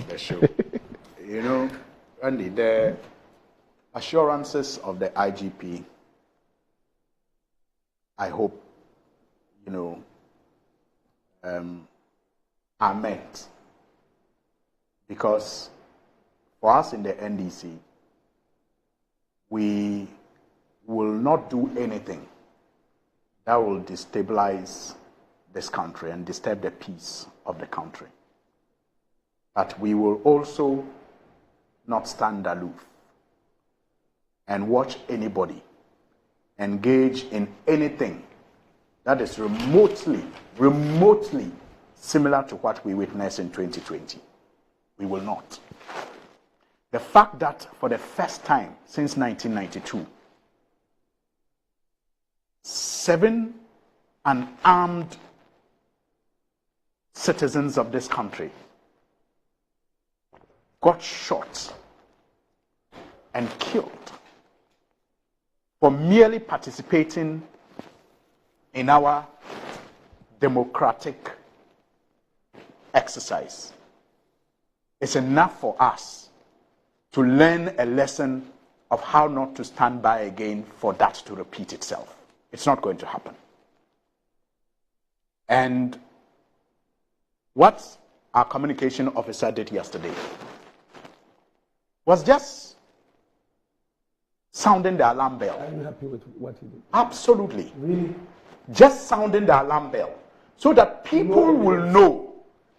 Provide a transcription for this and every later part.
the show. You know, Andy, the assurances of the IGP, I hope, you know, are met. Because for us in the NDC, we will not do anything that will destabilize this country and disturb the peace of the country. But we will also not stand aloof and watch anybody engage in anything that is remotely similar to what we witnessed in 2020. We will not. The fact that for the first time since 1992, 7 unarmed citizens of this country got shot and killed for merely participating in our democratic exercise. It's enough for us to learn a lesson of how not to stand by again for that to repeat itself. It's not going to happen. And what our communication officer did yesterday was just sounding the alarm bell. Are you happy with what he did? Absolutely. Really? Just sounding the alarm bell so that people will know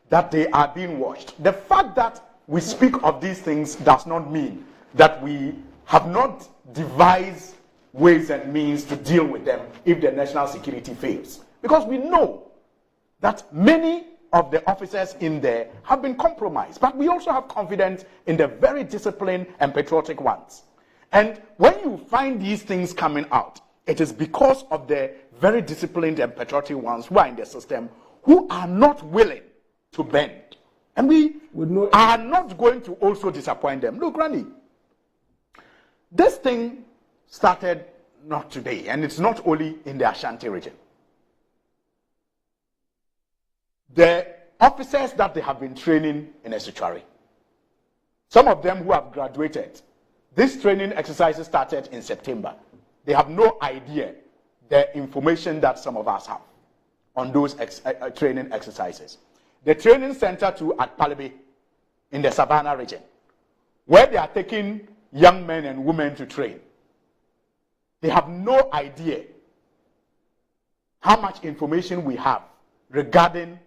that they are being watched. The fact that we speak of these things does not mean that we have not devised ways and means to deal with them if the national security fails. Because we know that many of the officers in there have been compromised, but we also have confidence in the very disciplined and patriotic ones. And when you find these things coming out, it is because of the very disciplined and patriotic ones who are in the system who are not willing to bend. And we are not going to also disappoint them. Look, Randy, this thing started not today, and it's not only in the Ashanti region. The officers that they have been training in Esuchari, some of them who have graduated, this training exercises started in September. They have no idea the information that some of us have on those training exercises. The training center too at Palibi in the Savannah region, where they are taking young men and women to train. They have no idea how much information we have regarding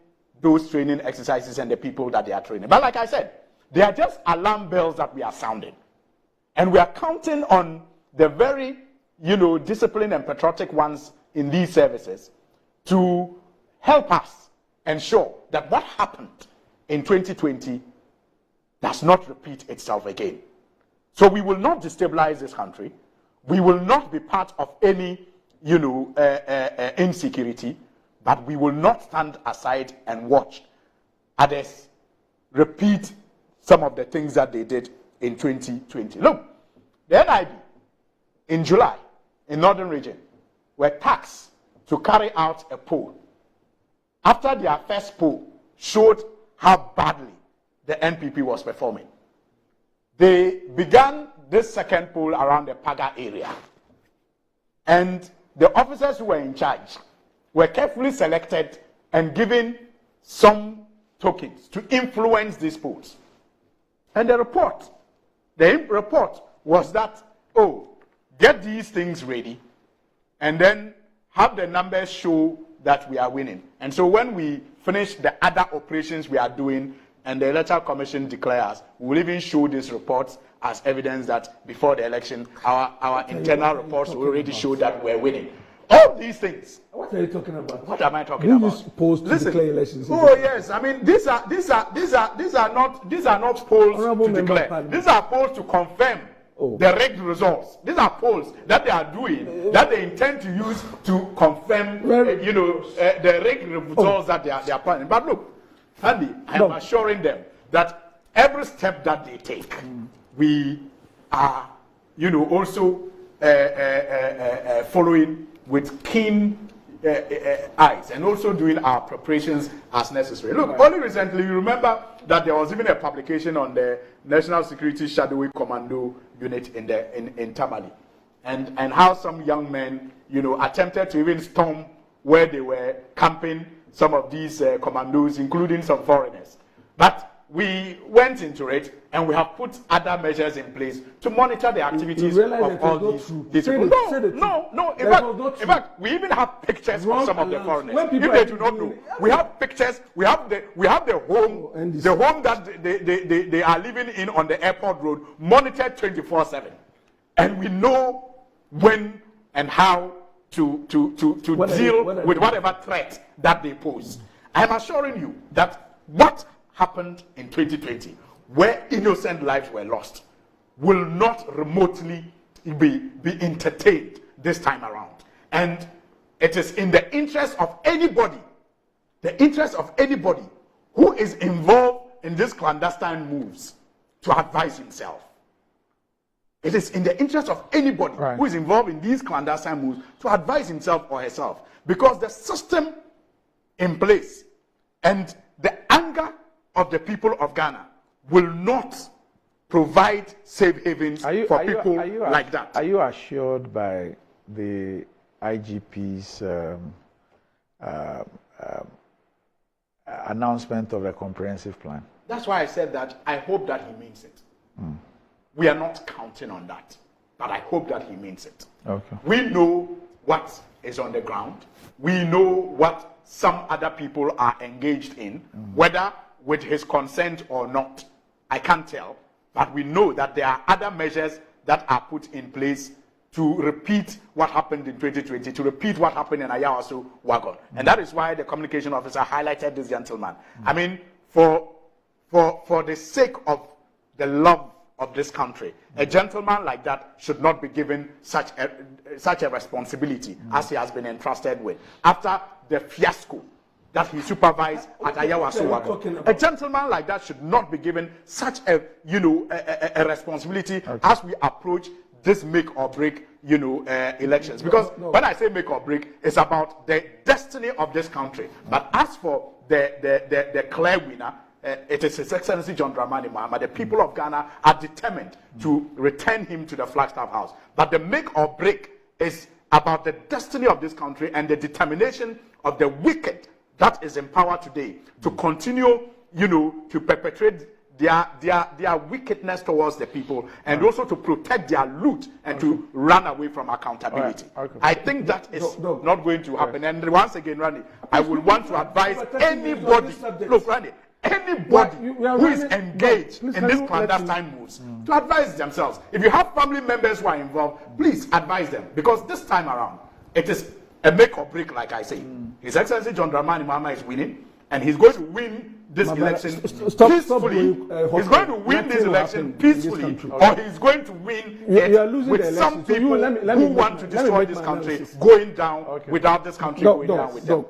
those training exercises and the people that they are training. But like I said, they are just alarm bells that we are sounding. And we are counting on the very, disciplined and patriotic ones in these services to help us ensure that what happened in 2020 does not repeat itself again. So we will not destabilize this country. We will not be part of any, insecurity, but we will not stand aside and watch others repeat some of the things that they did in 2020. Look, the NIB in July in Northern Region were tasked to carry out a poll. After their first poll showed how badly the NPP was performing, they began this second poll around the Paga area. And the officers who were in charge were carefully selected and given some tokens to influence these polls. And the report was that, get these things ready and then have the numbers show that we are winning. And so when we finish the other operations we are doing and the Electoral Commission declares, we will even show these reports as evidence that before the election, our internal reports already show that we're winning. All these things. What are you talking about? What am I talking about? You supposed to declare elections. Oh yes, I mean these are not polls to declare. These are polls to confirm the rigged results. These are polls that they are doing that they intend to use to confirm, the rigged results that they are planning. But look, Andy, I am assuring them that every step that they take, we are, also following with keen, eyes and also doing our preparations as necessary. Look, only recently, you remember that there was even a publication on the National Security Shadowy Commando Unit in Tamale, and how some young men, attempted to even storm where they were camping some of these commandos, including some foreigners. But we went into it, and we have put other measures in place to monitor the activities of all these people. No. In fact, we even have pictures of some of the foreigners. If they do not know, we have pictures. We have the home that they are living in on the airport road, monitored 24/7, and we know when and how to deal with whatever threat that they pose. I am assuring you that what happened in 2020, where innocent lives were lost, will not remotely be entertained this time around. And it is in the interest of anybody, who is involved in these clandestine moves to advise himself. It is in the interest of anybody who is involved in these clandestine moves to advise himself or herself, because the system in place and the anger of the people of Ghana will not provide safe havens for people like that. Are you assured by the IGP's announcement of a comprehensive plan? That's why I said that I hope that he means it. We are not counting on that, but I hope that he means it. Okay. We know what is on the ground. We know what some other people are engaged in, whether with his consent or not. I can't tell, but we know that there are other measures that are put in place to repeat what happened in 2020, to repeat what happened in Ayawaso Wagon. And that is why the communication officer highlighted this gentleman. I mean, for the sake of the love of this country, a gentleman like that should not be given such a responsibility as he has been entrusted with. After the fiasco that he supervised at Ayawaso Wagon, a gentleman like that should not be given such a responsibility as we approach this make or break elections. Because when I say make or break, it's about the destiny of this country. But as for the clear winner, it is His Excellency John Dramani Mahama. The people of Ghana are determined to return him to the Flagstaff House. But the make or break is about the destiny of this country and the determination of the wicked that is in power today to continue, to perpetrate their wickedness towards the people, and also to protect their loot and to run away from accountability. I think that is not going to happen. And once again, Randy, I will want to advise anybody. Look, Randy. Anybody who is engaged in these clandestine moves to advise themselves. If you have family members who are involved, please advise them, because this time around it is a make or break, like I say. His Excellency John Dramani Mahama is winning, and he's going to win this election peacefully. He's going to win this election peacefully, or he's going to win it with some people who want to destroy this country going down without this country going down with them.